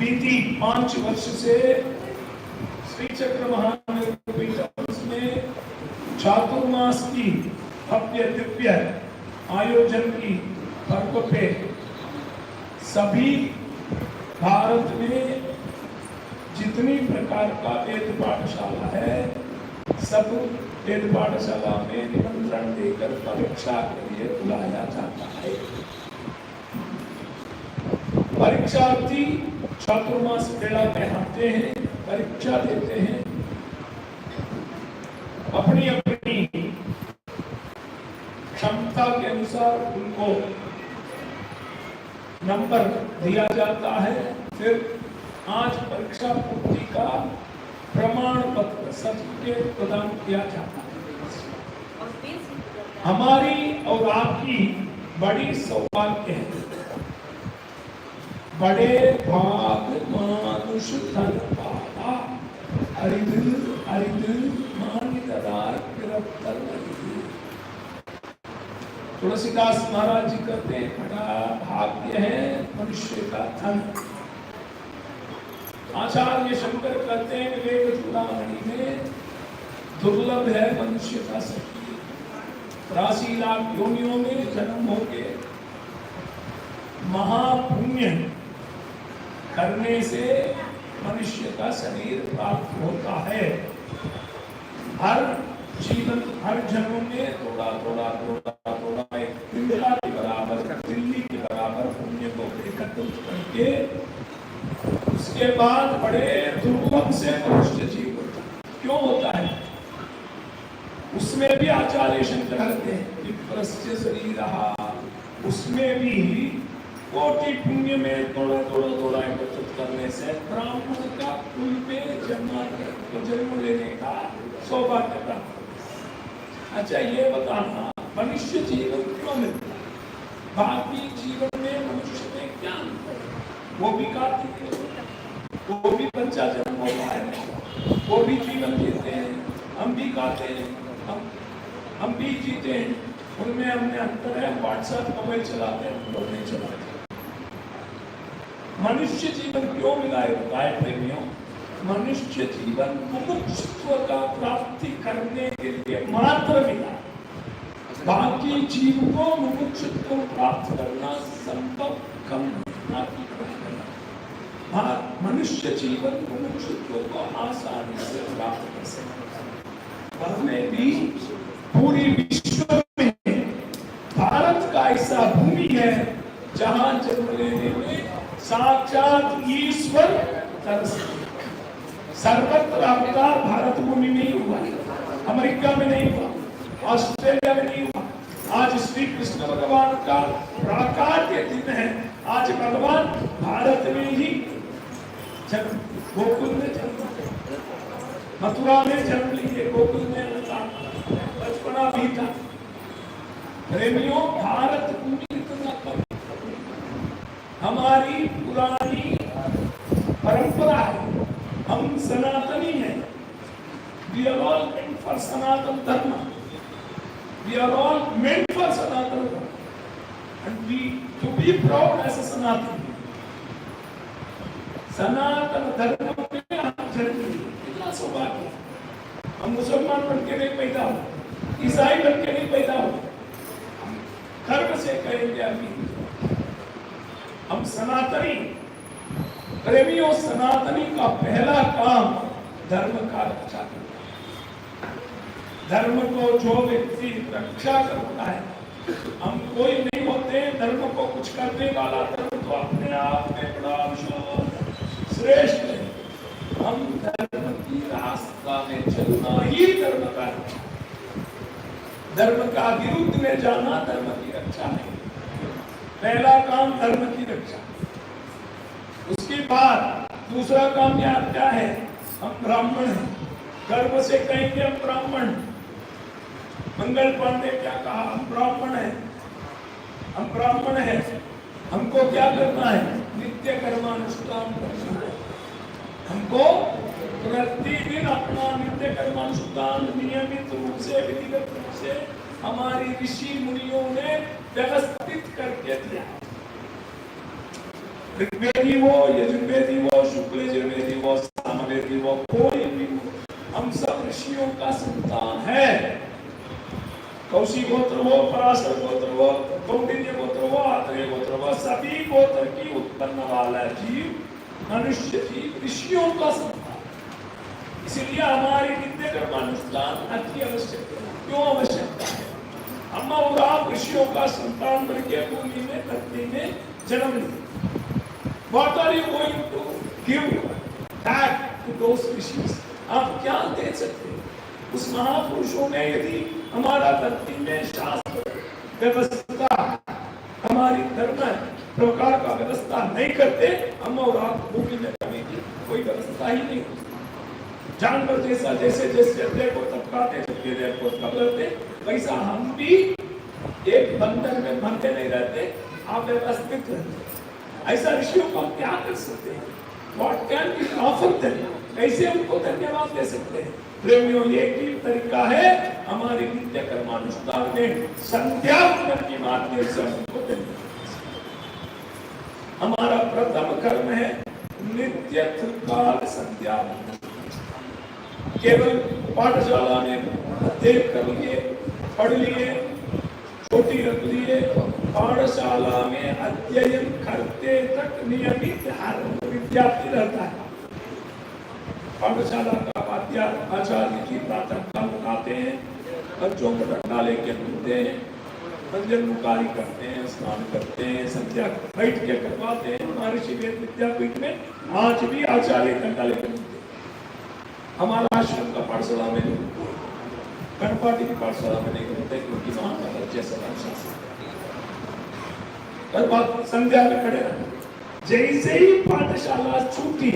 बीती 5 वर्ष से श्री चक्र महानिर्विघ्न में चातुर्मास की भव्य दिव्य आयोजन की पर्व पे सभी भारत में जितनी प्रकार का वेद पाठशाला है सब वेद पाठशाला में निमंत्रण देकर परीक्षा के लिए बुलाया जाता है। परीक्षार्थी चातुर्मास मेला में आते हैं, परीक्षा देते हैं, अपनी अपनी क्षमता के अनुसार उनको नंबर दिया जाता है। फिर आज परीक्षा पूर्ति का प्रमाण पत्र सर्टिफिकेट प्रदान किया जाता है। हमारी और आपकी बड़ी सौभाग्य है। बड़े भाग मानुष धन पावा, हरिदिल हरिदिल मानिदार गिरफ्तार। तुलसीदास महाराज जी कहते हैं बड़ा भाग्य है मनुष्य का धन। आचार्य शंकर कहते हैं विवेक चूड़ामणि में दुर्लभ है मनुष्य का शरीर। 83 लाख योनियों में जन्म होके महापुण्य करने से मनुष्य का शरीर प्राप्त होता है। हर जीवन हर जन्म में थोड़ा थोड़ा थोड़ा थोड़ा एक पिंडा के बराबर दिल्ली के बराबर पुण्य को एकत्रित करके उसके बाद बड़े दुर्लभ से मनुष्य जीव होता है। क्यों होता है? उसमें भी आचार्य शंकर कहते हैं विप्रस्य शरीरहा, उसमें भी कोटि पुण्य में थोड़ा थोड़ा थोड़ा एकत्रित करने से ब्राह्मण का कुल में जन्म लेने का सौभाग्य प्राप्त। अच्छा ये बताना मनुष्य जीवन क्यों मिलता है? बाकी जीवन में मनुष्य में क्या मिलता है? वो भी कार्तिक, वो भी बच्चा जन्म होता है, वो भी जीवन जीते हैं, हम भी खाते हैं, हम भी जीते हैं। उनमें हमने अंतर है, व्हाट्सएप मोबाइल चलाते हैं, हम लोग नहीं चलाते। मनुष्य जीवन क्यों मिला है बताए प्रेमियों? मनुष्य जीवन मुमुक्षुत्व का प्राप्ति करने के लिए मात्र मिला। बाकी जीव को मुमुक्षुत्व प्राप्त करना संभव कम नहीं। हाँ, मनुष्य जीवन मुमुक्षुत्व को आसानी से प्राप्त कर सकता है। में भी पूरी विश्व में भारत का ऐसा भूमि है जहां जन्म लेने में साक्षात ईश्वर तरसते। सर्वत्र अवतार भारत भूमि में ही हुआ है, अमेरिका में नहीं हुआ, ऑस्ट्रेलिया में नहीं हुआ। आज श्री कृष्ण भगवान का प्राकाट्य दिन है। आज भगवान भारत में ही जन्म, गोकुल में जन्म, मथुरा में जन्म लिए, गोकुल में बचपना भी था। प्रेमियों, भारत भूमि इतना कम, हमारी पुरानी परंपरा है, हम सनातनी हैं। We are all meant for सनातन धर्म, we are all meant for सनातन धर्म, and we to be proud as a सनातन। सनातन धर्म में हम जन्म लिए, कितना सौभाग्य। हम मुसलमान बन के नहीं पैदा हो, ईसाई बन के नहीं पैदा हो, गर्व से कहेंगे अभी हम सनातनी। प्रेमियों, सनातनी का पहला काम धर्म का रक्षा करना। धर्म को जो व्यक्ति रक्षा करता है, हम कोई नहीं होते धर्म को कुछ करने वाला। धर्म तो अपने आप में बड़ा श्रेष्ठ है। हम धर्म की रास्ता में चलना ही धर्म का रक्षा। धर्म का विरुद्ध में जाना धर्म की रक्षा नहीं। पहला काम धर्म की रक्षा। उसके बाद दूसरा काम याद क्या है? हम ब्राह्मण हैं, गर्व से कहेंगे हम ब्राह्मण। मंगल पांडे क्या कहा? हम ब्राह्मण हैं, हम ब्राह्मण हैं। हमको क्या करना है? नित्य कर्मानुष्ठान करना है। हमको प्रतिदिन अपना नित्य कर्मानुष्ठान नियमित रूप से, विधिवत रूप से हमारी ऋषि मुनियों ने व्यवस्थित करके दिया। ऋग्वेदी हो, यजुर्वेदी हो, शुक्ल यजुर्वेदी वो सामवेदी वो कोई भी हो, हम सब ऋषियों का संतान है। कौशिक गोत्र हो, पराशर गोत्र हो, कौंडिन्य गोत्र हो, आत्रेय गोत्र हो, सभी गोत्र की उत्पन्न वाला जीव मनुष्य जीव ऋषियों का संतान। इसलिए हमारी नित्य कर्मानुष्ठान अति आवश्यक है। क्यों आवश्यकता है? हम और आप ऋषियों का संतान बनके भूमि में धरती में जन्म लिए। What are you going to give back to those ऋषि? आप क्या दे सकते हैं उस महापुरुषों ने? यदि हमारा धरती में शास्त्र व्यवस्था, हमारी धर्म प्रकार का व्यवस्था नहीं करते, हम और आप भूमि में रहने की कोई व्यवस्था ही नहीं होती। जानवर जैसा जैसे जैसे को तपकाते को तपकाते, वैसा हम भी एक बंधन में बंधे नहीं रहते, आप व्यवस्थित रहते। ऐसा ऋषियों को हम क्या कर सकते हैं? What can we offer them? कैसे उनको धन्यवाद दे सकते हैं? प्रेमियों, एक ही तरीका है हमारे नित्य कर्मानुष्ठान में संध्या वंदन के माध्यम से उनको धन्यवाद। हमारा प्रथम कर्म है नित्य त्रिकाल संध्या वंदन। केवल पाठशाला में अध्ययन कर लिए, पढ़ लिए, छोटी रख लिए, पाठशाला में अध्ययन करते तक नियमित हर विद्यार्थी रहता है। पाठशाला का आचार्य जी प्रातः काल उठाते हैं, बच्चों को डंडा लेके घूमते हैं, मंजन मुकारी करते हैं, स्नान करते हैं, संध्या बैठ के करवाते हैं। महर्षि वेद विद्यापीठ में आज भी आचार्य डंडा लेके घूमते हैं। हमारा आश्रम का पाठशाला में गणपाटी की पाठशाला में नहीं घूमते, क्योंकि वहां का बच्चे सदा शासन संध्या में खड़े रहते। जैसे ही पाठशाला छूटी,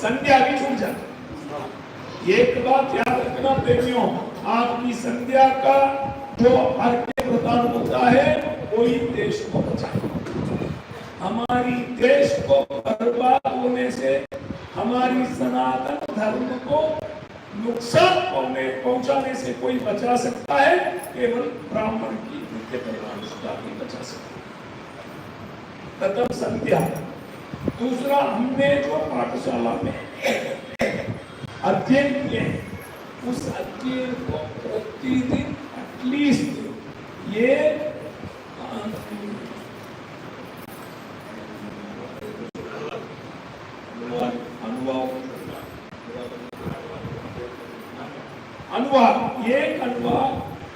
संध्या भी छूट जाती। एक बात याद रखना प्रेमियों, आपकी संध्या का जो अर्घ्य प्रदान होता है वही देश को बचाए। हमारी देश को बर्बाद होने से, हमारी सनातन धर्म को नुकसान पहुंचाने से कोई बचा सकता है? केवल ब्राह्मण की नित्य कर्मानुष्ठान ही बचा सकता है। प्रथम संध्या। दूसरा, हमने जो पाठशाला में अध्ययन किए, उस अध्ययन को प्रतिदिन एटलीस्ट ये अनुवाद, एक अनुवाद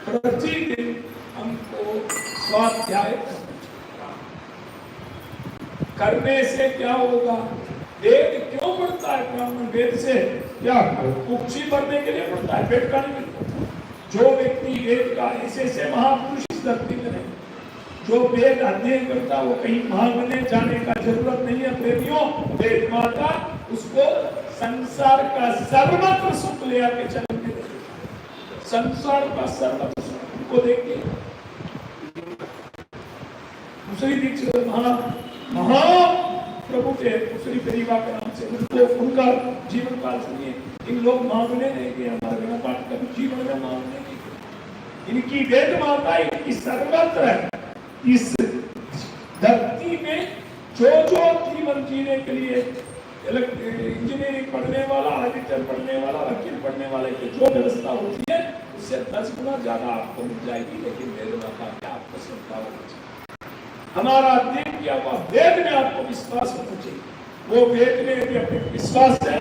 प्रतिदिन हमको स्वाध्याय करने से क्या होगा? वेद क्यों पढ़ता है ब्राह्मण? वेद से क्या कुक्षी भरने के लिए पढ़ता है, वेद का नहीं मिलता। जो व्यक्ति वेद का ऐसे महापुरुष इस धरती में नहीं, जो वेद अध्ययन करता, वो कहीं महागने जाने का जरूरत नहीं है प्रेमियों। वेद माता उसको संसार का सर्वत्र सुख ले आके चलन के देती। संसार का सर्वत्र सुख को देखिए। दूसरी दीक्षित महाप्रभु के दूसरी परिवार के नाम से उनको, उनका जीवन काल सुनिए। इन लोग मांगने नहीं गए, हमारे गणपाठ कभी जीवन में मांगने नहीं गए। इनकी वेद माता इनकी सर्वत्र है। इस धरती में जो जो जीवन जीने के लिए इंजीनियरिंग पढ़ने वाला, आर्किटेक्चर पढ़ने वाला, वकील पढ़ने वाले की जो व्यवस्था होती है, उससे 10 गुना ज्यादा आपको मिल जाएगी। लेकिन वेद माता क्या आपको श्रद्धा होनी चाहिए। हमारा अध्ययन किया हुआ वेद में आपको विश्वास होना चाहिए। वो वेद में यदि अपने विश्वास है,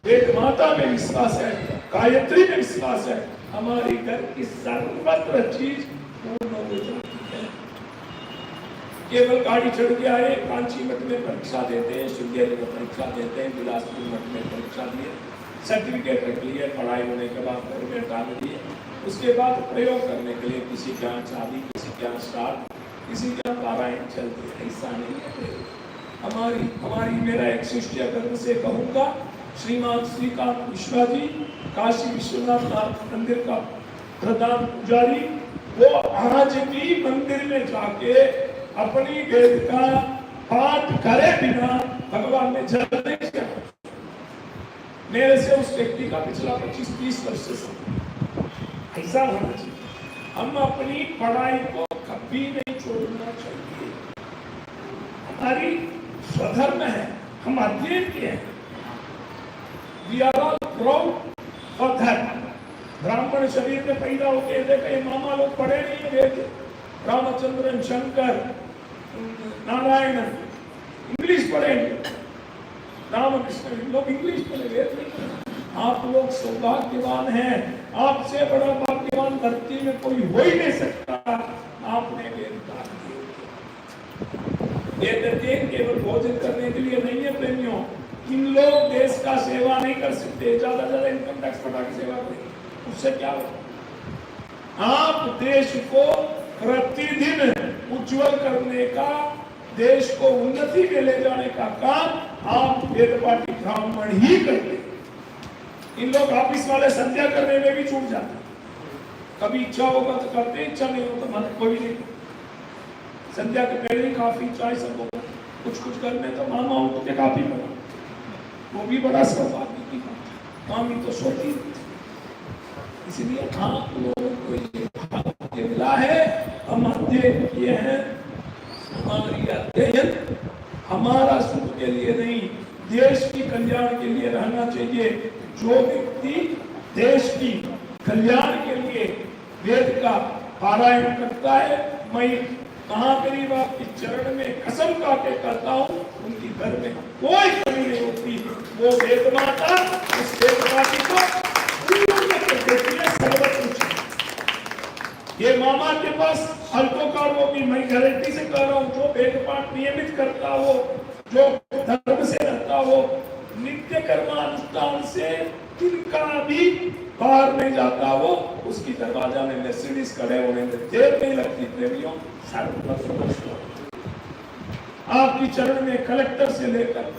वेद माता में विश्वास है, गायत्री में विश्वास है, हमारी घर की सर्वत्र चीज पूर्ण हो जाती है। केवल गाड़ी चढ़ के आए, कांची मठ में परीक्षा देते हैं, श्रृंगेरी में परीक्षा देते हैं, बिलासपुर मठ में परीक्षा दिए, सर्टिफिकेट रख लिए, पढ़ाई होने के बाद घर में डाल दिए। उसके बाद प्रयोग करने के लिए किसी के यहाँ चाबी, किसी के यहाँ श्राद्ध, किसी के यहाँ पारायण चलती है। ऐसा नहीं है। हमारी मेरा एक शिष्य गर्व से कहूँगा, श्रीमान श्रीकांत मिश्रा जी, काशी विश्वनाथ मंदिर का प्रधान पुजारी, वो आज भी मंदिर में जाके अपनी वेद का पाठ करे बिना भगवान ने जल नहीं किया। मेरे से उस व्यक्ति का पिछला 25-30 वर्ष से ऐसा होना चाहिए। हम अपनी पढ़ाई को कभी नहीं छोड़ना चाहिए। हमारी स्वधर्म है, हम अध्ययन किए हैं। We are all proud for that. ब्राह्मण शरीर में पैदा होके देखा, ये मामा लोग पढ़े नहीं है वेद, रामचंद्रन, शंकर, नारायण इंग्लिश पढ़े, रामकृष्ण लोग इंग्लिश पढ़े, वेद नहीं पढ़े। आप लोग सौभाग्यवान हैं, आपसे बड़ा भाग्यवान धरती में कोई हो ही नहीं सकता। आपने वेद पढ़ा, वेद केवल भोजन करने के लिए नहीं है प्रेमियों। इन लोग देश का सेवा नहीं कर सकते, ज्यादा से ज्यादा इनकम टैक्स बढ़ा के सेवा करें, उससे क्या होगा? आप देश को प्रतिदिन उज्जवल करने का, देश को उन्नति में ले जाने का काम आप वेद पाठी ब्राह्मण ही करते। इन लोग ऑफिस वाले संध्या करने में भी छूट जाते, कभी इच्छा होगा तो करते, इच्छा नहीं हो तो मन कोई नहीं। संध्या के पहले ही काफी चाय सब होगा, कुछ करने तो मामा उठ के काफी बना, वो भी बड़ा सौभाग्य की बात। मामी तो सोती, इसलिए आप लोगों को ये भाग्य मिला है। हम अध्ययन किए हैं, हमारी अध्ययन हमारा सुख के लिए नहीं, देश की कल्याण के लिए रहना चाहिए। जो व्यक्ति देश की कल्याण के लिए वेद का पारायण करता है, मैं महागरीब आपके चरण में कसम खा के कहता हूँ, उनकी घर में कोई कमी नहीं होती। वो वेद माता उस वेद माती को देती है सर्वोच्च। ये मामा के पास अल्पोकार वो भी, मैं गारंटी से कह रहा हूँ, जो वेद पाठ नियमित करता हो, जो धर्म से रहता हो, नित्य कर्मानुष्ठान से तिनका भी बाहर नहीं जाता हो, उसकी दरवाजा में मर्सिडीज खड़े होने में देर नहीं लगती। प्रेमियों, आपकी चरण में कलेक्टर से लेकर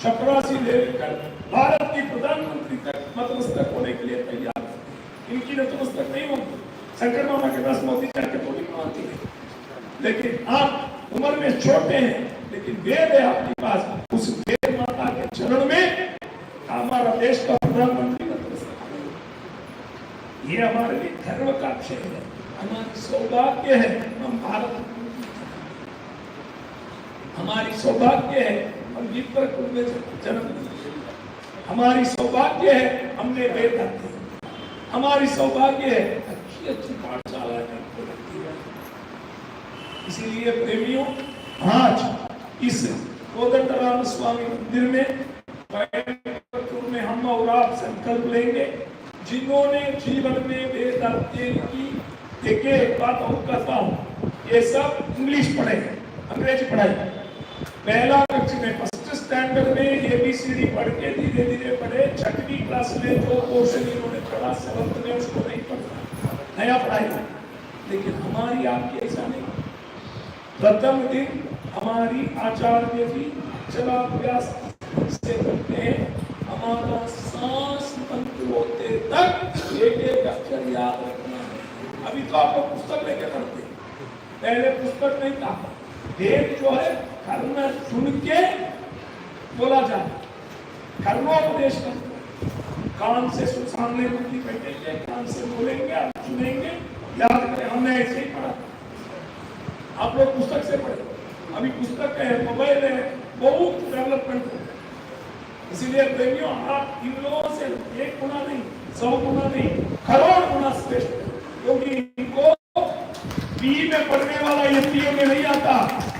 चपरासी लेकर भारत की प्रधानमंत्री तक नतमस्तक होने के लिए तैयार है। इनकी नतमस्तक नहीं होती। शंकर मामा के पास मोदी जाके थोड़ी मानती है, लेकिन आप उम्र में छोटे हैं, लेकिन वेद है आपके पास। उस वेद माता के चरण में हमारा देश का प्रधानमंत्री नतमस्तक है। ये हमारे लिए गर्व का विषय है, हमारी सौभाग्य है। हम भारत, हमारी सौभाग्य है हम विप्र कुल में जन्म लिए, हमारी सौभाग्य है हमने वेद अध्ययन, हमारी सौभाग्य है अच्छी पाठशाला है। इसीलिए प्रेमियों, आज इस कोदंडराम स्वामी मंदिर में हम और आप संकल्प लेंगे, जिन्होंने जीवन में वेद अध्ययन की। देखिए एक बात और कहता हूँ, ये सब इंग्लिश पढ़े, अंग्रेजी पढ़ाई। पहला कक्षा में फर्स्ट स्टैंडर्ड में ABCD पढ़ के धीरे धीरे पढ़े, छठवीं क्लास में जो पोर्शन इन्होंने पढ़ा, सेवंथ में उसको नहीं पढ़ा, नया पढ़ाई। लेकिन हमारी आपकी ऐसा नहीं। प्रथम दिन हमारी आचार्य जी अक्षराभ्यास से करते हैं, हमारा सांस बंद होते तक एक एक अक्षर याद रखना है। अभी तो आप पुस्तक लेके पढ़ते, पहले पुस्तक नहीं था। वेद जो है कर्म सुन के बोला जाता, कर्मोपदेश करते। कान से सामने बुद्धि बैठेंगे, कान से बोलेंगे, आप सुनेंगे, याद करें। हमने ऐसे ही पढ़ा, आप लोग पुस्तक से पढ़े। अभी पुस्तक है, मोबाइल है, बहुत डेवलपमेंट हो। इसीलिए प्रेमियों, आप इन लोगों से 1 गुना नहीं, 100 गुना नहीं, करोड़ गुना श्रेष्ठ है। क्योंकि इनको बी में पढ़ने वाला MBA में नहीं आता,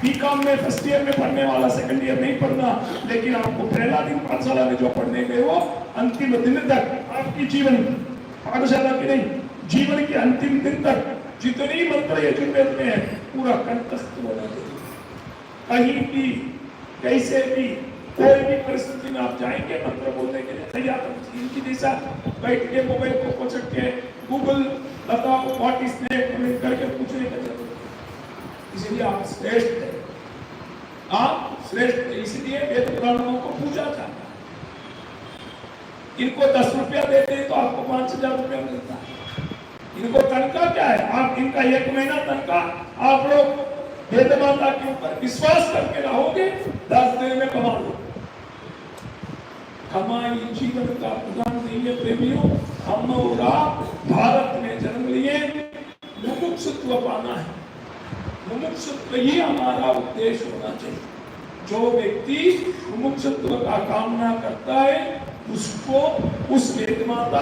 BCom में फर्स्ट ईयर में पढ़ने वाला सेकंड ईयर नहीं पढ़ना। लेकिन आपको पहला दिन पाठशाला में जो पढ़ने गए वो अंतिम दिन तक आपकी जीवन, पाठशाला की नहीं, जीवन के अंतिम दिन तक जितनी मंत्र यजुर्वेद में है पूरा कंठस्थ होना चाहिए। कहीं भी कैसे भी कोई भी परिस्थिति में आप जाएंगे मंत्र बोलने के लिए तैयार। इनकी जैसा बैठ के मोबाइल को पहुंच के गूगल बताओ व्हाट इज नेम करके पूछने का जरूरत है। इसलिए आप श्रेष्ठ है, आप श्रेष्ठ है। इसलिए वेद पुराणों को पूजा जाता है। इनको 10 रुपया देते हैं तो आपको 5000 रुपया मिलता है। इनको तनख्वाह क्या है? आप इनका 1 महीना तनख्वाह आप लोग वेद माता के ऊपर विश्वास करके रहोगे, 10 दिन में कमा लो। कमाई जीवन का प्रधान नहीं है प्रेमियों। हम और आप भारत में जन्म लिए, मुमुक्षुत्व पाना है। मुमुक्षुत्व ही हमारा उद्देश्य होना चाहिए। जो व्यक्ति मुमुक्षुत्व का कामना करता है उसको उस वेद माता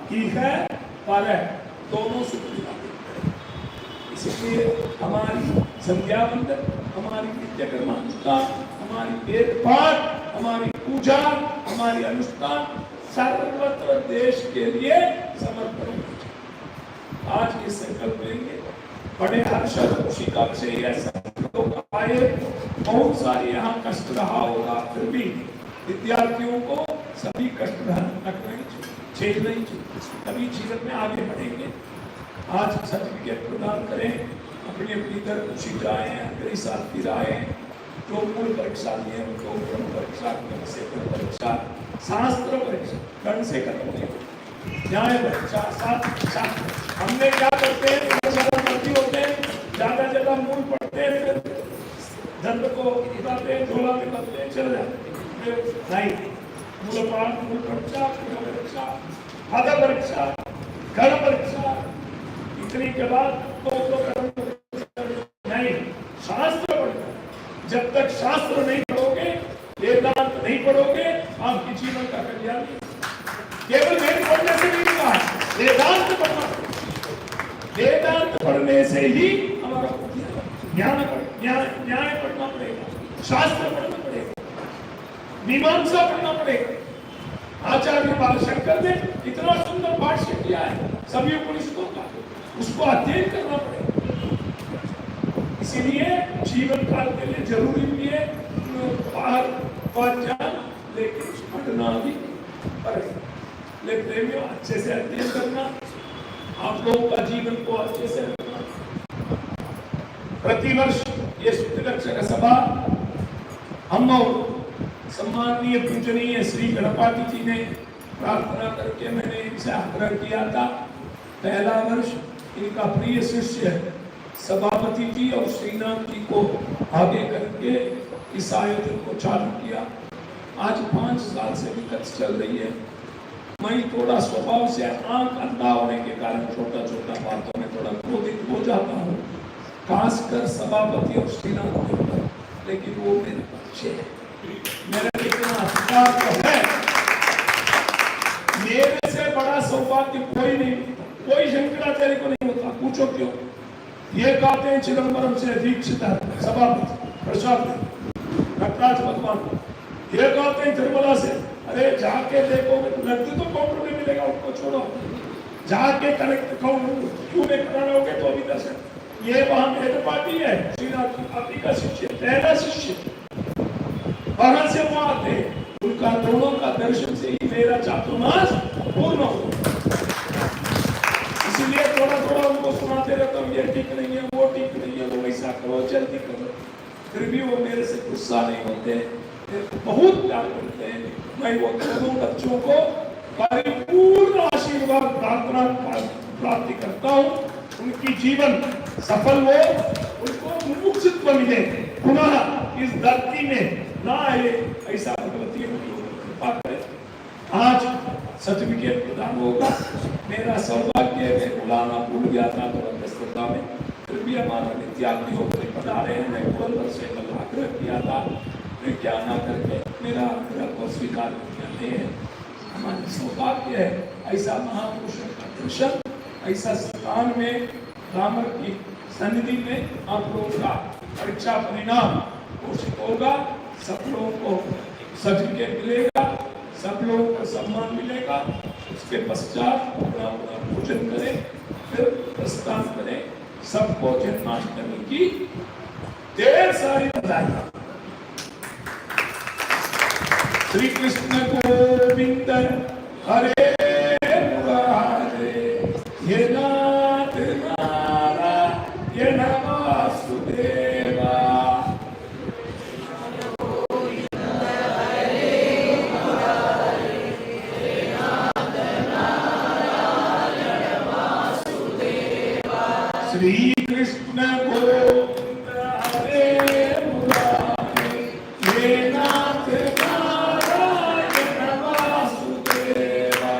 की है पर दोनों सुख दिलाते हैं। इसलिए हमारी संध्या वंदन, हमारी नित्य कर्मानुष्ठा, हमारी वेद पाठ, हमारी पूजा, हमारी अनुष्ठान सर्वत्र देश के लिए समर्पण। आज ये संकल्प लेंगे, बड़े हर्ष और खुशी का विषय है। लोग आए, बहुत सारे यहाँ कष्ट रहा होगा, फिर भी विद्यार्थियों को सभी कष्ट नहीं झेल नहीं चाहिए, तभी जीवन में आगे बढ़ेंगे। आज सर्टिफिकेट प्रदान करें, अपनी अपनी तरफ खुशी जाए, अगले साल फिर आए। जो मूल परीक्षा लिए उनको ब्रह्म परीक्षा, परीक्षा, शास्त्र परीक्षा, गण से करेंगे, न्याय परीक्षा, शास्त्र। हमने क्या करते हैं, भर्ती होते हैं, ज्यादा मूल पढ़ते हैं, फिर दंड को उठाते हैं, झोला में करते हैं, चल जाते हैं। नहीं, मूल पाठ, मूल परीक्षा, पद परीक्षा, गण परीक्षा, इतनी के बाद तो नहीं, शास्त्र पढ़ना। जब तक शास्त्र नहीं पढ़ोगे, वेदांत नहीं पढ़ोगे, आपके जीवन का कल्याण नहीं। केवल वेद पढ़ने से नहीं होगा, वेदांत पढ़ना। वेदांत पढ़ने से ही हमारा न्याय पढ़ना पड़ेगा, शास्त्र पढ़ना पड़ेगा, मीमांसा पढ़ना पड़ेगा। आचार्य बालशंकर ने इतना सुंदर भाष्य किया है सभी उपनिषदों का, उसको अध्ययन करना पड़ेगा। इसीलिए जीवन काल के लिए जरूरी भी है लेकिन पढ़ना भी पड़ेगा। लेकिन प्रेमियों, अच्छे से अध्ययन करना, आप लोगों का जीवन को अच्छे से रखना। प्रतिवर्ष ये शुद्धरक्षक सभा हम सम्माननीय पूजनीय श्री गणपति जी ने प्रार्थना करके मैंने इनसे आग्रह किया था। पहला वर्ष इनका प्रिय शिष्य सभापति जी और श्रीनाथ जी को आगे करके इस आयोजन को चालू किया। आज 5 साल से विकट चल रही है। मैं थोड़ा स्वभाव से आंख अंधा होने के कारण छोटा छोटा बातों में थोड़ा क्रोधित हो जाता हूँ, खासकर सभापति और श्रीनाथ जी पर, लेकिन वो मेरे बच्चे हैं, मेरा कितना अधिकार तो है। मेरे से बड़ा सौभाग्य कोई नहीं, कोई शंकराचार्य को नहीं होता। पूछो क्यों? ये कहते हैं चिदंबरम से दीक्षित सभापति प्रसाद नटराज भगवान, ये कहते हैं तिरुमला से। अरे जाके देखोगे तो लगते तो काउंटर में मिलेगा, उनको छोड़ो, जाके कनेक्ट क्यों नहीं कराओगे तो अभी दर्शन। ये वहां मेरे पार्टी है, श्रीनाथ जी का शिष्य, पहला शिष्य, वहां से वो आते, उनका दोनों का दर्शन से ही मेरा चातुर्मास पूर्ण हो। इसलिए थोड़ा थोड़ा उनको सुनाते रहता हूँ, ये ठीक नहीं है, वो ठीक नहीं है, वो वैसा करो, जल्दी करो। फिर भी वो मेरे से गुस्सा नहीं होते, बहुत प्यार करते हैं। मैं वो दोनों बच्चों को परिपूर्ण आशीर्वाद प्राप्ति करता हूँ, उनकी जीवन सफल हो, उनको मुमुक्षुत्व मिले, पुनः इस धरती में ना आए, ऐसा भगवती कृपा करे। आज सर्टिफिकेट प्रदान होगा। मेरा सौभाग्य है, बुलाना भूल गया था तो व्यस्तता में, फिर भी हमारा विद्यार्थी होकर बता रहे हैं। मैं बुलंद से कल आग्रह किया था, फिर क्या ना करके मेरा आग्रह को स्वीकार करते हैं। हमारा सौभाग्य है ऐसा महापुरुषों का दर्शन, ऐसा स्थान में रामर की सन्निधि में आप लोगों का परीक्षा परिणाम घोषित होगा। सब लोगों को सर्टिफिकेट मिलेगा, सब लोगों को सम्मान मिलेगा। उसके पश्चात अपना भोजन करें, फिर प्रस्थान करें। सबको जन्माष्टमी की ढेर सारी बधाई। श्री कृष्ण गोविंद हरे मुरारे, ये नाथ नारायण वासुदेवा। श्री कृष्ण गोविंद हरे मुरारे, ये नाथ नारायण वासुदेवा।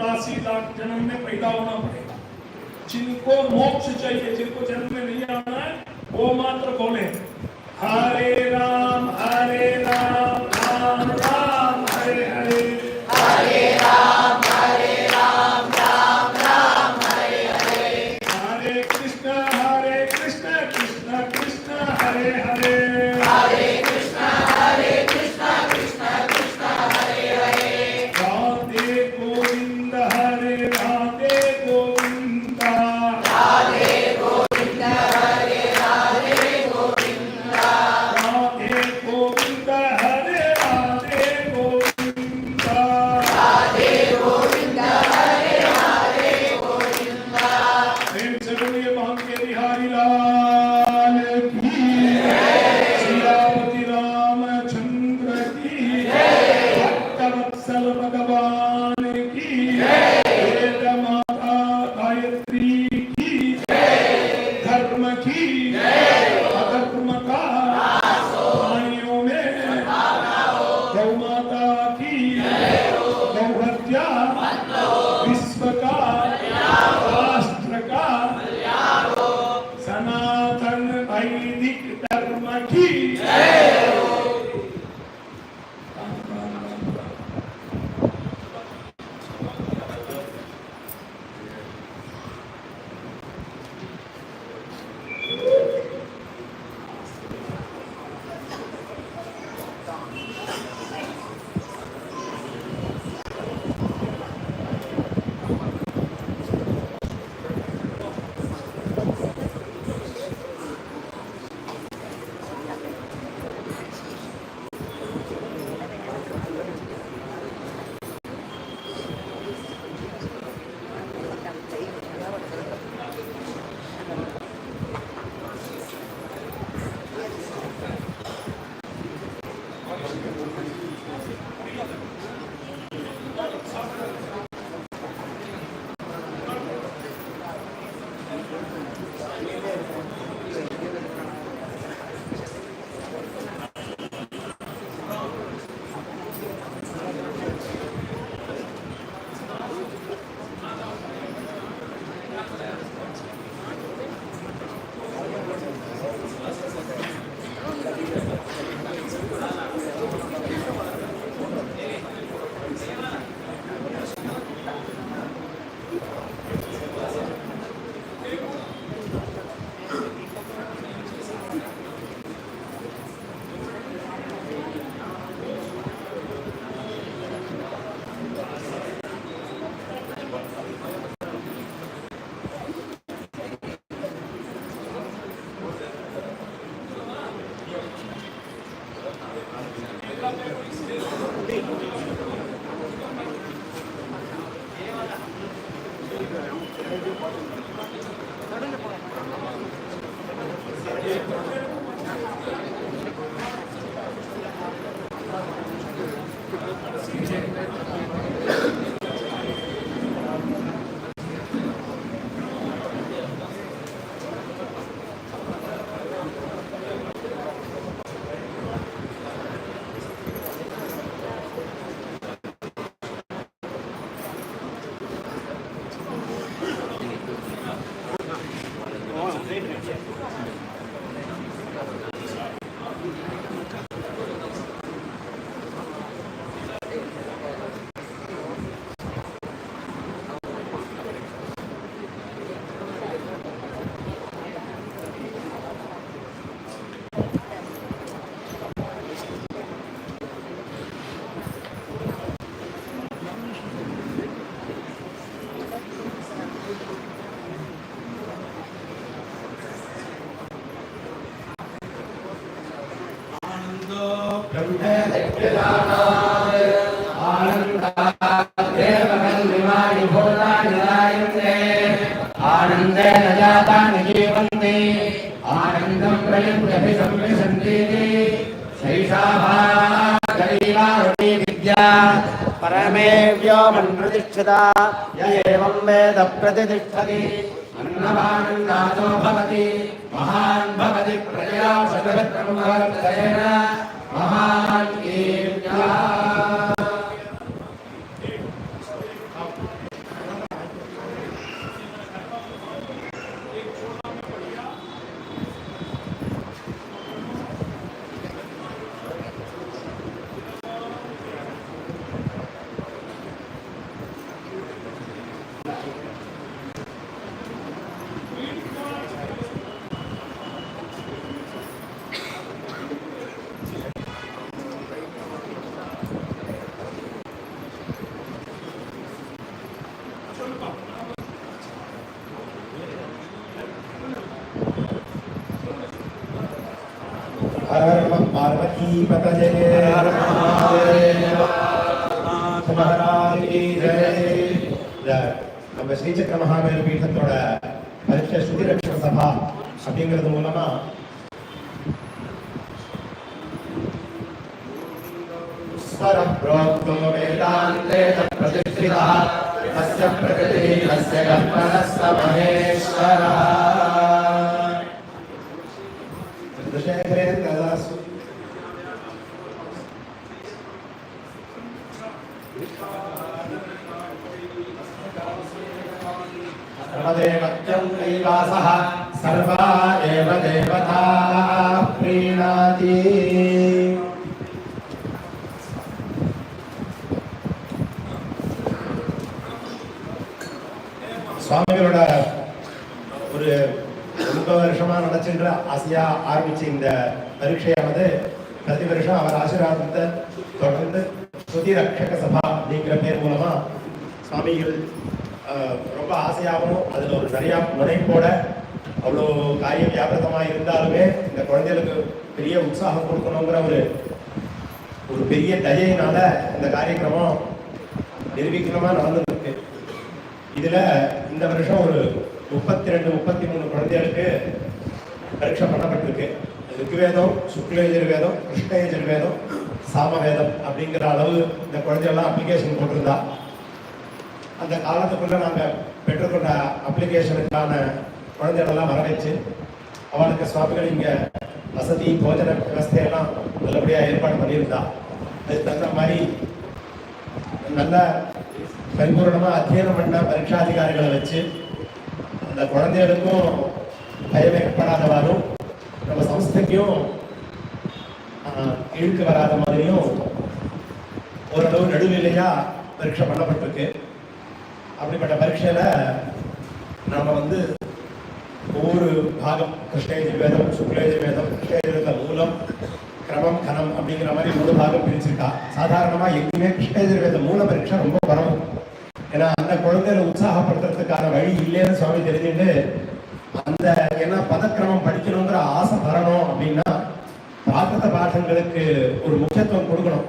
84 लाख जन्म में पैदा होना पड़ेगा। जिनको मोक्ष चाहिए, जिनको जन्म में नहीं आना है, वो मात्र बोले हरे राम राम राम हरे हरे, हरे राम राम राम हरे हरे, हरे कृष्ण कृष्ण कृष्ण हरे हरे, हरे कृष्ण कृष्ण कृष्ण हरे हरे, राधे गोविंद हरे राधे गोविंद, राधे गोविंद हरे राधे गोविंद, राधे गोविंद हरे राधे गोविंद, राधे गोविंद हरे राधे गोविंद। प्रेम से बोलिए भाग्य बिहारी लाल की, सियापति रामचंद्र की, भक्तवत्सल भगवान की, वेद माता गायत्री की, धर्म की, अधर्म का प्राणियों में गौ माता की, गौ हत्या विश्व का, राष्ट्र का, सनातन वैदिक धर्म की। आनंदेन जातानि जीवन्ति आनन्दं प्रयुक्तभिसंविशन्ति सैषा भागरीवारुणी विद्या परमे व्योमन्प्रतिष्ठिता य एवं वेद प्रतिष्ठति अन्नवानन्दातो भवति महान् भवति प्रजया शतभिर्ब्रह्मवर्तयेन महान् कीर्त्या हर हर नमः पार्वती पतये हर महादेव महाराज की जय நம்ம ஸ்ரீசக்கர மகாவேல் பீடத்தோட பரிட்சை ஸ்ருதி ரட்சண சபா அப்படிங்கிறது மூலமா ஸ்வர ப்ரோக்தோ வேதாந்தே பிரதிஷ்டிதः அஸ்ய பிரகிருதி அஸ்ய கர்மணஸ்ஸ மகேஸ்வரः சந்திரசேகரேந்திரதாசு सर्वदेवत्यं कैलासः सर्वा एव देवता प्रीणाति சுவாமிகளோட ஒரு 9 வருஷமா நடக்கின்ற ஆசையா ஆரம்பிச்ச இந்த பரீட்சையானது பிரதி வருஷம் அவர் ஆசீர்வாதத்தை தொடர்ந்து ஸ்ருதி ரட்சக சபா அப்படிங்கிற பேர் மூலமா சுவாமிகள் ரொம்ப ஆசையாகவும் அதில் ஒரு நிறைய முனைப்போட அவ்வளோ காரிய வியாபிரதமாக இருந்தாலுமே இந்த குழந்தைகளுக்கு பெரிய உற்சாகம் கொடுக்கணுங்கிற ஒரு பெரிய தயையினால இந்த காரியக்கிரமம் நிரூபிக்கணுமா நடந்துருக்கு. இதில் இந்த வருஷம் ஒரு 32-33 குழந்தைகளுக்கு பரீட்சை பண்ணப்பட்டிருக்கு. ருக்வேதம், சுக்லயஜுர்வேதம், கிருஷ்ணயஜுர்வேதம், சாமவேதம் அப்படிங்கிற அளவு இந்த குழந்தைகள்லாம் அப்ளிகேஷன் போட்டிருந்தா. அந்த காலத்துக்குள்ள நாங்கள் பெற்றுக்கொண்ட அப்ளிகேஷனுக்கான குழந்தைகளெல்லாம் வர வச்சு அவளுக்கு சுவாமிகள் இங்கே வசதி போஜன விவஸ்தையெல்லாம் நல்லபடியாக ஏற்பாடு பண்ணியிருந்தா. அதுக்கு தகுந்த மாதிரி நல்ல பரிபூர்ணமாக அத்தியனம் பண்ண பரீட்சாதிகாரிகளை வச்சு அந்த குழந்தைகளுக்கும் பயம் ஏற்படாதவாறும் நம்ம சம்ஸ்தைக்கும் இழுக்கு வராத மாதிரியும் ஓரளவு நடுநிலையா பரீட்சை பண்ணப்பட்டிருக்கு. அப்படிப்பட்ட பரீட்சையில நாம ஒவ்வொரு பாகம் கிருஷ்ணயஜுர்வேதம், சுக்லயஜுர்வேதம், கிருஷ்ணயஜுர்வேத மூலம், கிரமம், கனம் அப்படிங்கிற மாதிரி 3 பாகம் பிரிச்சிருக்கா. சாதாரணமா எங்கேயுமே கிருஷ்ணயஜுர்வேத மூல பரீட்சை ரொம்ப குறவும். ஏன்னா அந்த குழந்தைகளை உற்சாகப்படுத்துறதுக்கான வழி இல்லைன்னு சுவாமி தெரிஞ்சுட்டு அந்த ஏன்னா பதக்கிரமம் படிக்கணுங்கிற ஆசை வரணும் அப்படின்னா பிராகிருத பாடங்களுக்கு ஒரு முக்கியத்துவம் கொடுக்கணும்.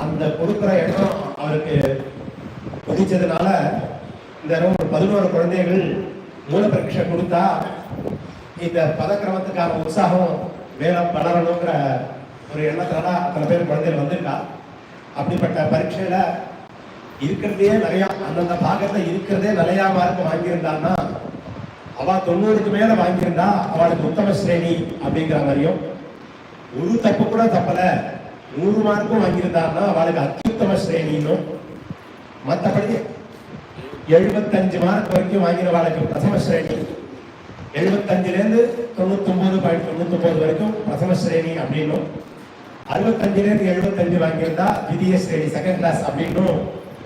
அந்த கொடுக்குற இடம் அவருக்கு ஒதிச்சதுனால இந்த தடவை ஒரு 11 குழந்தைகள் மூல பரீட்சை கொடுத்தா இந்த பதக்கிரமத்துக்கான உற்சாகம் மேல வளரணுங்கிற ஒரு எண்ணத்தால அத்தனை பேர் குழந்தைகள் வந்திருக்கா. அப்படிப்பட்ட பரீட்சையில இருக்கிறதே நிறையா அந்தந்த பாகத்துல இருக்கிறதே நிறையா மார்க் வாங்கியிருந்தான்னா அவ 90க்கு மேல வாங்கியிருந்தா அவளுக்கு உத்தம ஸ்ரேணி அப்படிங்கிற மாதிரியும், ஒரு தப்பு கூட தப்பல 100 மார்க்கும் வாங்கியிருந்தான்னா அவளுக்கு அத்யுத்தம ஸ்ரேணின்னும், மற்றபடி 75 மார்க் வரைக்கும் வாங்கினவாளுக்கு பிரதம ஸ்ரேணி, 75லேருந்து 99.99 வரைக்கும் பிரதம ஸ்ரேணி அப்படின்னும், 65லேருந்து 75 வாங்கியிருந்தா திவிதிய ஸ்ரேணி செகண்ட் கிளாஸ் அப்படின்னும்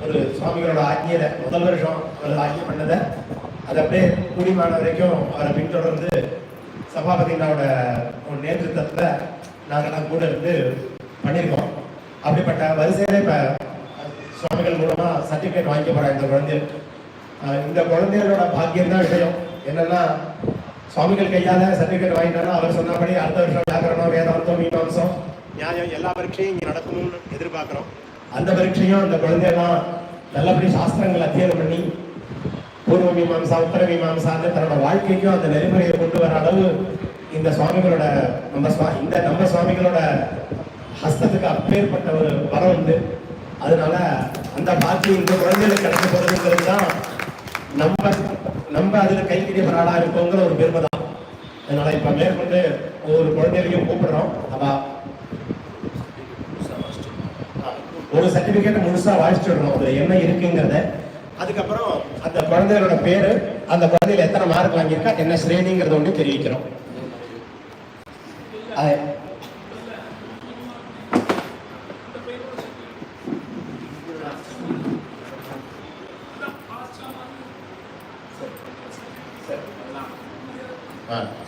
ஒரு சுவாமிகளோட ஆக்கியில முதல் வருஷம் அவர் ஆக்கிய பண்ணதை அதை அப்படியே கூடிமான வரைக்கும் அவரை பின்தொடர்ந்து சபாபதினாவோட நேதൃത്വத்துல நாங்கள்லாம் கூட இருந்து பண்ணியிருக்கோம். அப்படிப்பட்ட வரிசையில இப்ப சுவாமிகள் மூலமா சர்டிபிகேட் வாங்கி போறேன் இந்த குழந்தைகள். இந்த குழந்தைகளோட பாக்கியம் தான் விஷயம். என்னன்னா சுவாமிகள் கையால சர்டிபிகேட் வாங்கிட்டாலும் அவர் சொன்னபடி அடுத்த வருஷம் வியாக்கரணம், வேதாந்தம், மீமாம்சம், நியாயம் எல்லா பரீட்சையும் இங்க நடக்கணும்னு எதிர்பார்க்கிறோம். அந்த பரீட்சையும் அந்த குழந்தையெல்லாம் நல்லபடி சாஸ்திரங்கள் அத்தியனம் பண்ணி பூர்வ மீமாம்சா, உத்தர மீமாம்சா தன்னோட வாழ்க்கைக்கும் அந்த நெறிமுறையை கொண்டு வர அளவு இந்த சுவாமிகளோட நம்ம சுவாமிகளோட ஹஸ்தத்துக்கு அப்பேற்பட்ட ஒரு வரம் உண்டு. அதனால அந்த பாக்கி இந்த குழந்தைகளுக்கு கிடைக்க போறதுங்கிறது தான் நம்ம அதுல கைக்கிடிய ஆளா இருக்கோங்கிற ஒரு பெருமை தான். அதனால இப்ப மேற்கொண்டு ஒவ்வொரு குழந்தைகளையும் கூப்பிடுறோம். ஒரு சர்டிபிகேட் முழுசா வாசிச்சுடணும் அதுல என்ன இருக்குங்கிறத. அதுக்கப்புறம் அந்த குழந்தைகளோட பேரு, அந்த குழந்தைகள் எத்தனை மார்க் வாங்கியிருக்கா, என்ன ஸ்ரேணிங்கிறத ஒன்று தெரிவிக்கிறோம்.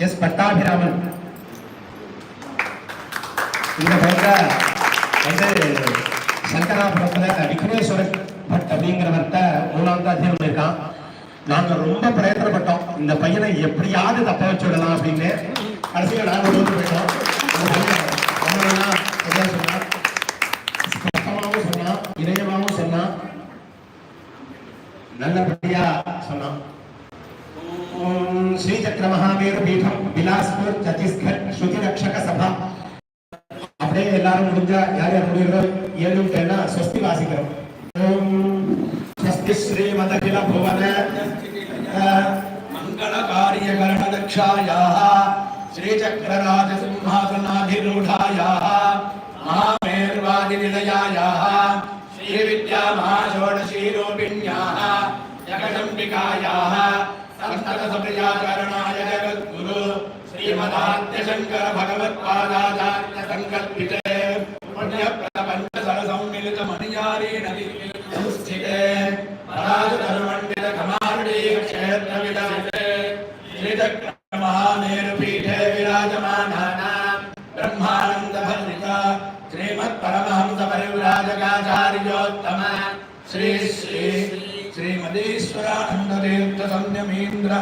எஸ் பட்டாபிராமன் இந்த குழந்தை சங்கராபுரத்துல விக்னேஸ்வரன் பட் அப்படிங்கிறவர்கிட்ட 3ஆவது அத்தியாயம் இருக்கான். நாங்க ரொம்ப பிரயத்தனப்பட்டோம் இந்த பையனை எப்படியாவது தப்ப வச்சு விடலாம் அப்படின்னு. கடைசியில் நாங்கள் போயிட்டோம். சத்தீஸ்கர் ஸ்ருதி ரக்ஷக சபா. அப்படியே எல்லாரும் முடிஞ்சா யார் யார் முடிகிறதோ ஏழுட்டேன்னா ஸ்வஸ்தி வாசிக்கிறோம். ஓம் ஸ்வஸ்தி ஸ்ரீமதகில புவன மங்கள காரிய கரண தக்ஷாயாः श्रीचक्रराज सिंहासनाधिरूढायाः महामेर्वादि निलयायाः श्रीविद्या महाषोडशीरूपिण्याः जगदम्बिकायाः संततसप्रियाचरणाय जगद्गुरु श्रीमदाद्य शङ्कर भगवत्पादाचार्य संकल्पिते पुण्यप्रपञ्चसरसम्मिलित मणियारेण संस्थिते पराशरमण्डित कमारुणीय क्षेत्रविदाते श्रीचक्र महामेरुपीठे विराजमानानां ब्रह्मानंद भद्रिका श्रीमत् परमहंस परिव्राजकाचार्योत्तम श्री श्री श्रीमदीश्वरानंद तीर्थ संयमीन्द्र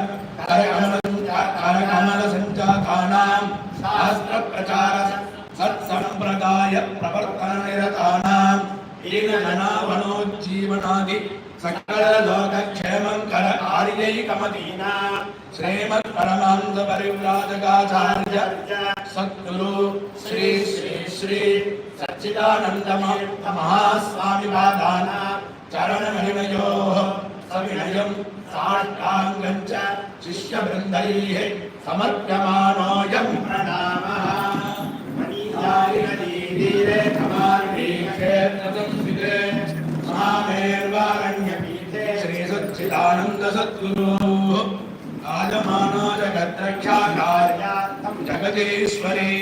कारकमल संचातानां शास्त्र प्रचार सत्संप्रदाय प्रवर्तन निरतानां दीन जनावनोज्जीवनादि सकल लोक क्षेमं कर आर्यैकमदीना श्रीमत् परमहंस परिव्राजकाचार्य सद्गुरु श्री श्री श्री सच्चिदानंद महास्वामी पादानां चरण महिमयोः सविनयं साष्टांगं च शिष्यवृन्दैः समर्प्यमानोऽयं प्रणामः। मणिहारिणीतीरे कमारुणीक्षेत्रसंस्थिते महामेर्वारण्यपीठे श्रीसच्चिदानन्द सद्गुरुः आजमानो जगद्रक्षाकार्यार्थं जगदीश्वरी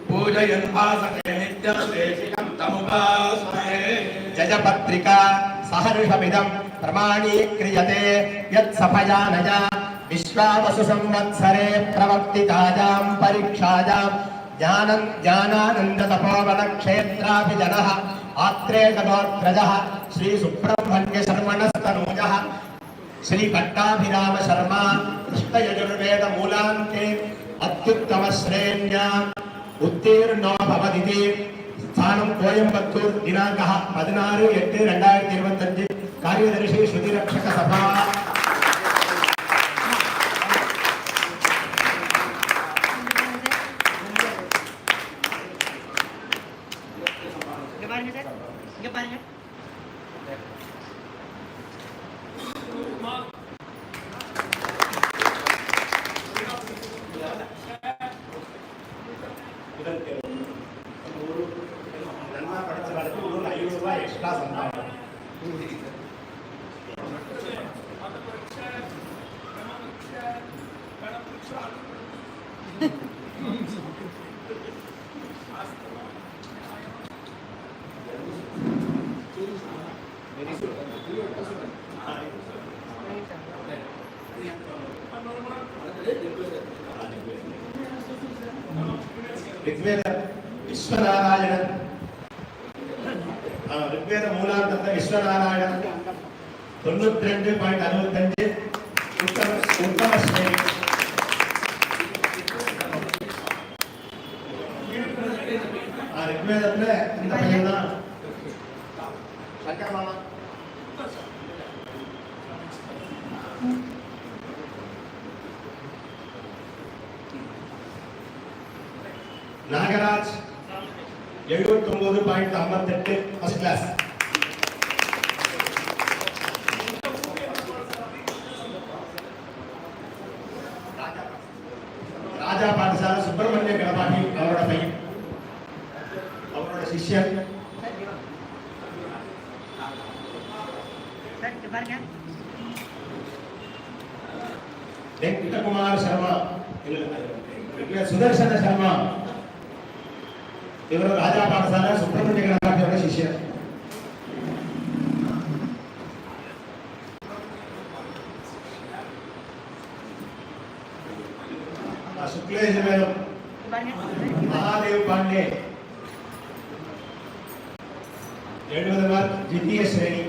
पूजयन् भासते नित्यं देशिकं तमुपास्महे। जयपत्रिका सहर्षमिदं प्रमाणीक्रियते यत्सभयानया विश्वावसु संवत्सरे प्रवर्तितायां परीक्षायां ज्ञानानन्दतपोवनक्षेत्राभिजनः आत्रेयगोत्रजः श्रीसुब्रह्मण्यशर्मणस्तनूजः श्रीभट्टाभिराम शर्मा कृष्णयजुर्वेदमूलान्ते अत्युत्तमश्रेण्याम् उत्तीर्णो भवदिति स्थानं कोयम्बत्तूर दिनाङ्कः 16/8/2025 कार्यदर्शी श्रुतिरक्षक सभा। एक्स्ट्रा संभावना ऋग्वेद विश्वनारायण ऋग्वेद मूलांत विश्वनारायण 92.65 उत्तम श्रेणी ऋग्वेद शंकर मामा नागराज 79.58 फर्स्ट क्लास राजा पाठशाला सुब्रह्मण्य गणपाठी அவரோட பையன் அவரோட சிஷ்யன் வெங்கடகுமார் शर्मा सुदर्शन शर्मा इवर राजा पाठशाला सुब्रह्मण्य गणपाठी ಅವರ ಶಿಷ್ಯ शुक्लेश मेडम महादेव पांडे 70 मार्क द्वितीय श्रेणी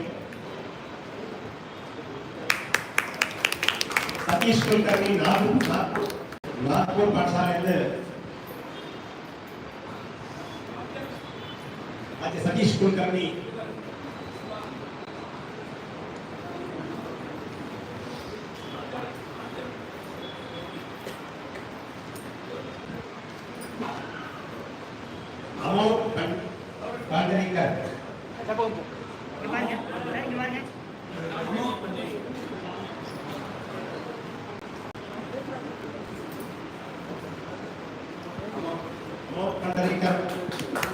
सतीश कुलकर्णी नागपुर पाठशाला Satish Kulkarni Pandrikar Pandrikar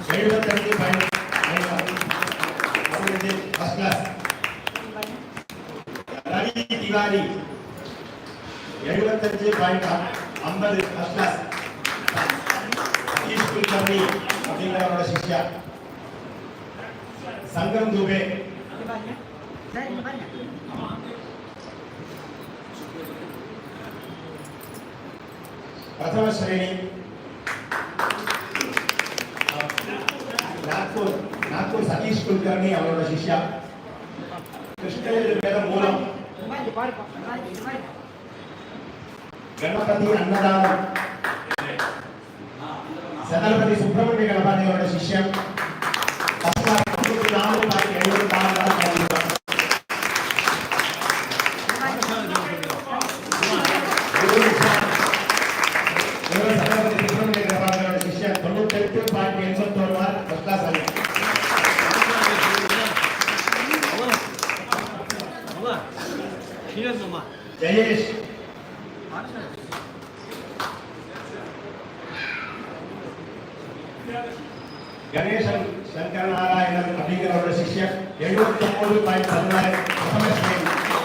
75 point first class Ravi Tiwari 75.50 first class Satish Kulkarni அப்படிங்கறவரோட சிஷ்யா संगम दुबे प्रथम श्रेणी नागपुर सतीश कुलकर्णी அவரோட சிஷ்யா कृष्णयजुर्वेद मूलम गणपति अन्नदानम सदलपति सुब्रह्मण्य गणपति அவரோட சிஷ்யம் जयेश गणेशन शंकर नारायण अभिगम शिष्य 73.16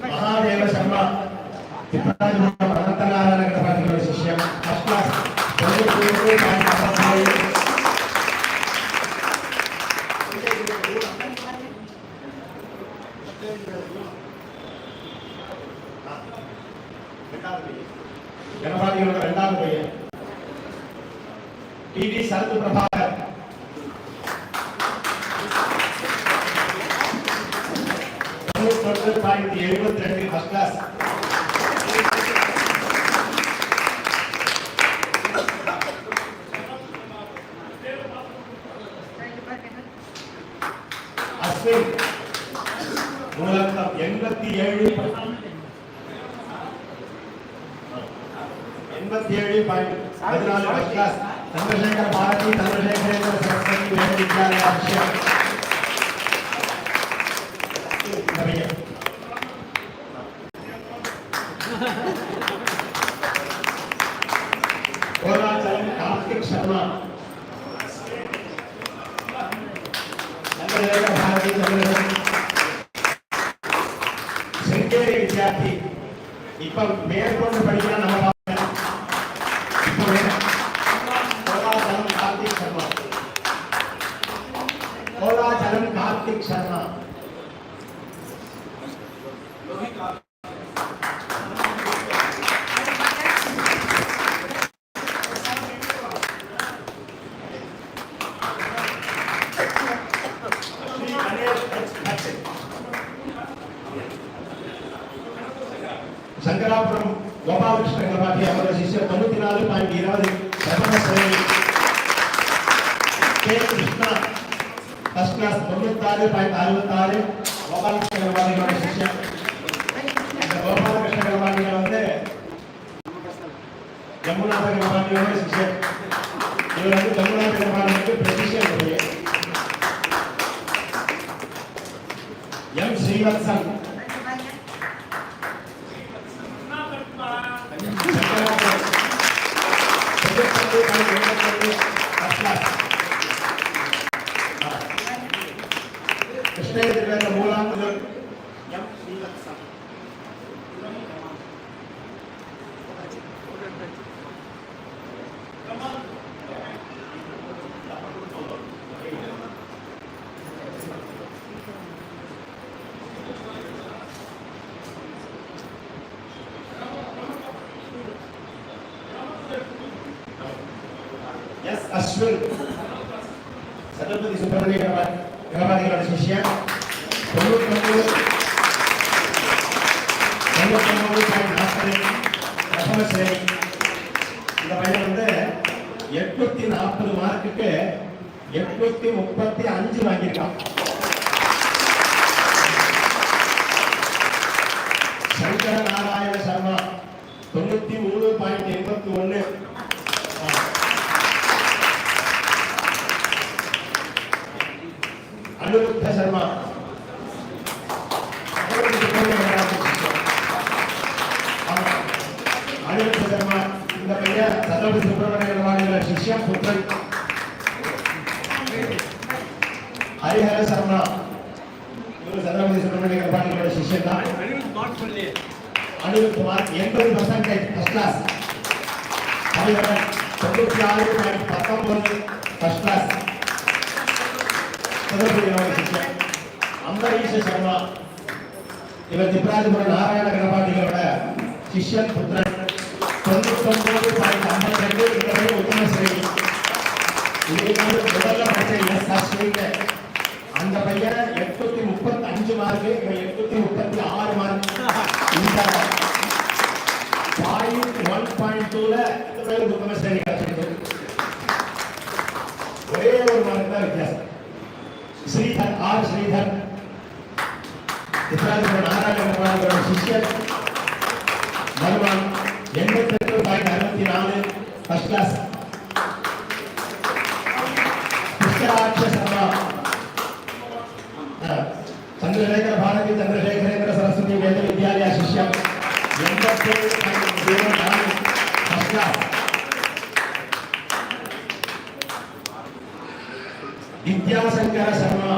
महादेव शर्मा अनंतनारायण गणपति शिष्य फर्स्ट क्लास 92.55 गणपति रंडाவது பையன் டிடி சரத் பிரபாகர் 72.72 फर्स्ट क्लास अश्विन मूलतः 87 14 फर्स्ट क्लास चंद्रशेखर भारती चंद्रशेखरेंद्र सरस्वती विद्यालय विषय कोलाचलम कार्तिक शर्मा चंद्रशेखर भारती चंद्रशेखर श्रृंगेरी विद्यार्थी இப்ப மேற்கொண்டு படிக்கிற நம்ம कोलाचलम कार्तिक शर्मा शंकरापुरम गोपालकृष्ण गणपति ಅವರ ಶಿಷ್ಯ 94.20 ಪ್ರಥಮ ಶ್ರೇಣಿ के कृष्णा फर्स्ट क्लास 96.66 गोपालकृष्ण गणपति ಅವರ ಶಿಷ್ಯ गोपालकृष्ण गणपति வந்து ಯಮುನಾಥ ಗಣಪತಿ ಅವರ ಶಿಷ್ಯ ಇವರು ಯಮುನಾಥ ಗಣಪತಿಗೆ ಪ್ರತಿಷ್ಠೆ ಕೊಟ್ಟಿದೆ M Srivatsan Krishna Yajurveda Moolam M श्रीवत्सम yes Ashwin सदलपति Subrahmanya Ganpati का शिष्य प्रथम श्रेणी இந்த பையன் வந்து 840 மார்க்குக்கு 835 வாங்கியிருக்கான். शंकर नारायण शर्मा 93.81. அனிருத்த சர்மா அனிருத்த சர்மா இந்த பையன் சதவடி சுப்பிரமணிய சிஷ்யம் புத்திரன். ஹரிஹர சர்மா இவர் சதவடி சுப்பிரமணிய பாண்டியோட சிஷ்யன் தான். Anirudh Kumar 80% first class. Hariharan 96.19 first class. Ambarisha Sharma இவர் திப்ராஜபுரம் நாராயண கணபாட்டிகளோட சிஷ்யன் புத்திரன். 99.52 இந்த உத்தம சிறவி. இதுக்காக முதல்ல படிச்ச அந்த பையன் 835 மார்க், இவன் 836 மார்க். இந்த 1.2ல இந்த பையன் உத்தம சிறவி கிடைச்சிருக்கு. ஒரே ஒரு மார்க் தான் வித்தியாசம். ஸ்ரீதர் ஆர் ஸ்ரீதர் நாராயண சிஷ்யர் மருமான் 88.64 ஃபர்ஸ்ட் கிளாஸ். புஷ்கராட்ச சர்மா சந்திரசேகர பாரதி சந்திரசேகரேந்திர சரஸ்வதி வேத வித்யாலயா சிஷ்யம் 87.04 ஃபர்ஸ்ட் கிளாஸ். வித்யாசங்கர சர்மா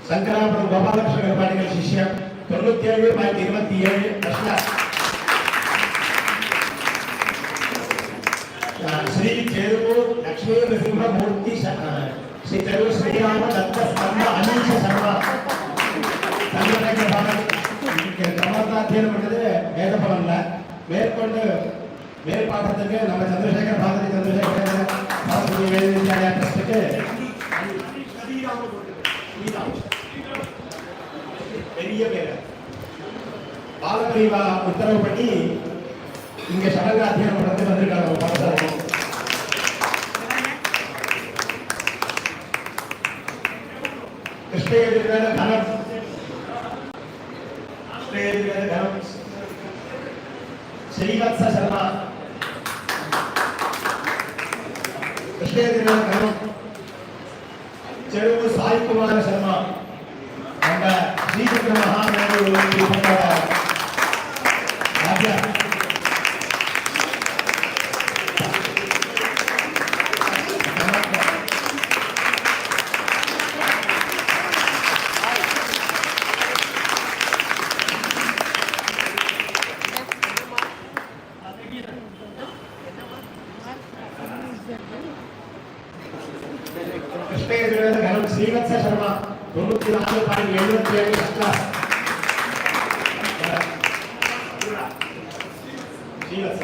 சங்கராபுரம் கோபாலகிருஷ்ண கணபாட்டிகள் சிஷ்யம் 97.27 ஃபர்ஸ்ட் கிளாஸ். ஸ்ரீ சேருவூர் லட்சுமி நரசிம்ம மூர்த்தி ஸ்ரீ தெருவு ஸ்ரீராம தத்த சர்மா அனீஷ சர்மா சந்திரசேகர பாரதி கிரமத்தாத்தியம் பண்ணது வேத பலன்ல மேற்கொண்டு மேற்பாட்டத்துக்கு நம்ம சந்திரசேகர பாரதி சந்திரசேகர பாரதி வேத வித்யாலயா ட்ரஸ்டுக்கு பெரிய பேர் பாலபிரிவா உத்தரவு பண்ணி இங்க சடங்கு அத்தியானம் பண்றது வந்திருக்காங்க. பாடசாலை கிருஷ்ணகிரி கனம் ஸ்ரீவத்ச சர்மா கிருஷ்ணகிரி கனம் செருவு சாய்குமார சர்மா நம்ம ஸ்ரீசக்கர மகாமேரு ராஜா ஸ்ரீவத்ச சர்மா 94.77 ஃபர்ஸ்ட் கிளாஸ். ஸ்ரீவத்ச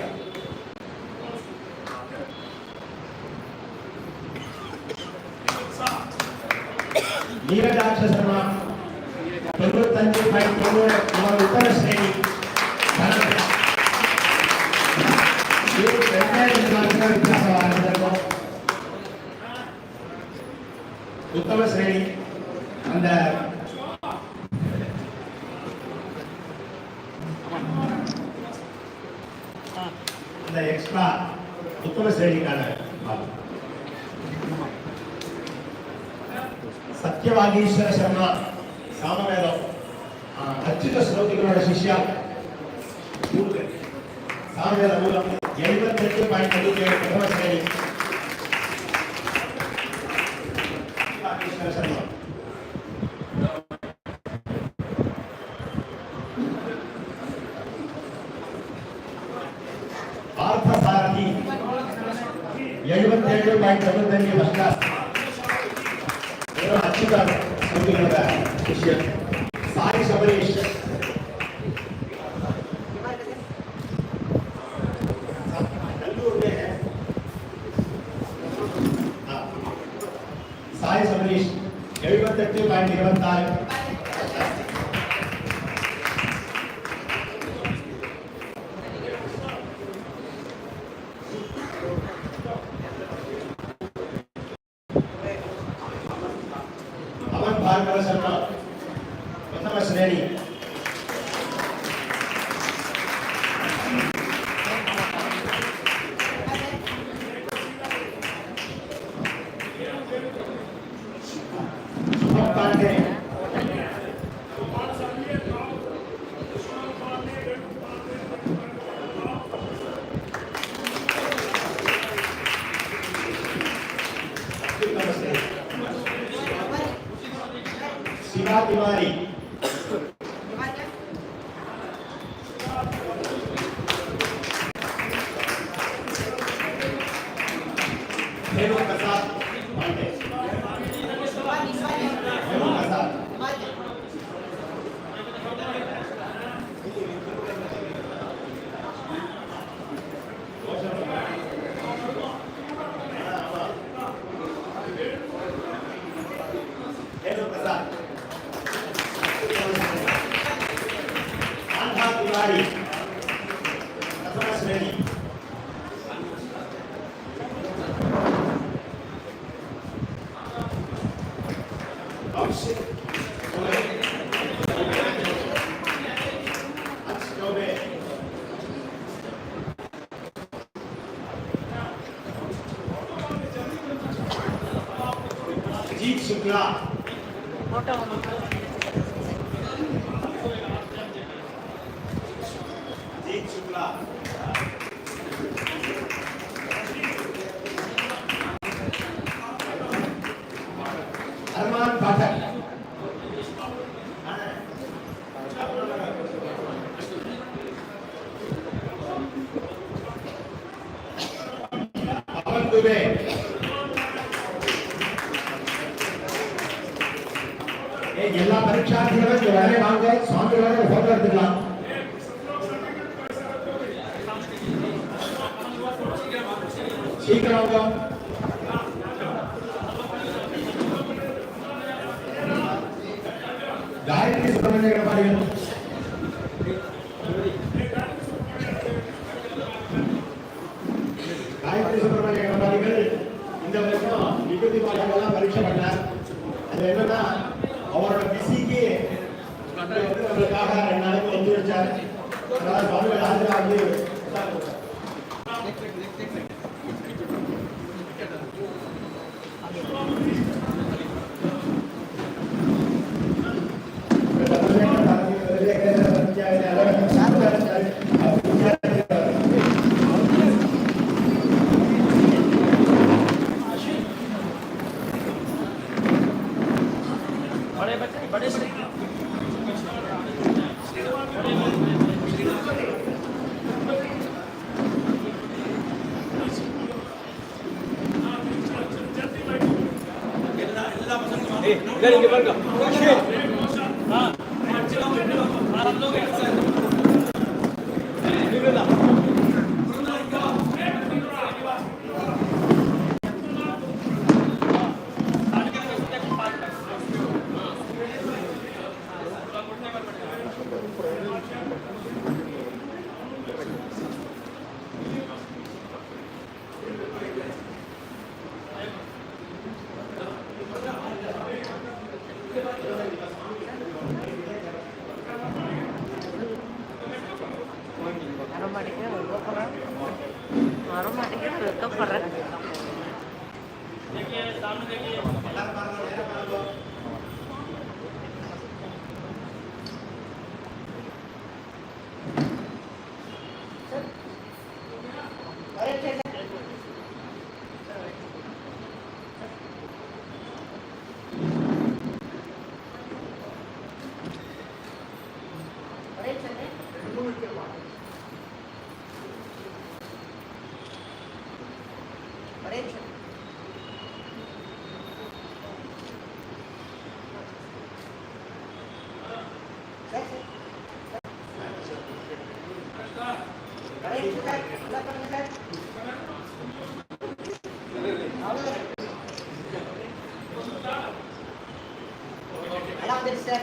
நீரஜாட்ச சர்மா 95.90 இவர் உத்தர ஸ்ரேணி. உத்தம ஸ்ரேணி அந்த எக்ஸ்ட்ரா உத்தம ஸ்ரேணிக்கான சத்யவாகீஸ்வர சர்மா சாமவேதம் அச்சுத ஸ்லோகிகளோட சிஷ்யா சாமவேத மூலம் 78.77 உத்தம ஸ்ரேணி. Sharma Parthasarathy 77.95 first class. அச்சுதா ஸ்லோகிகளோட சிஷ்யன் சாய் சபரீஷ் சாய் சபரீஷ் 78.26 भार्गव शर्मा प्रथम श्रेणी Ready. Customers ready. Jeet Shukla. Jeet Shukla. Arman Pathak. Pawan Dubey. எல்லா பரீட்சார்த்திகளும் இங்க வரவே வாங்க, சுவாமிகளோட போட்டோ எடுத்துக்கலாம். சீக்கிரம் வாங்க. காயத்ரி சுப்பிரமணிய பாருங்கள். காயத்ரி சுப்பிரமணிய பாருங்கள் இந்த வருஷம் விபத்து பாடங்கள்லாம் பரீட்சை பண்ணார். அது என்னன்னா அவரோட பிசிக்கு நம்மளுக்காக 2 நாளைக்கு வந்து வச்சார். அதனால சுவாமிகள் ஆஜராகி Allow this, sir.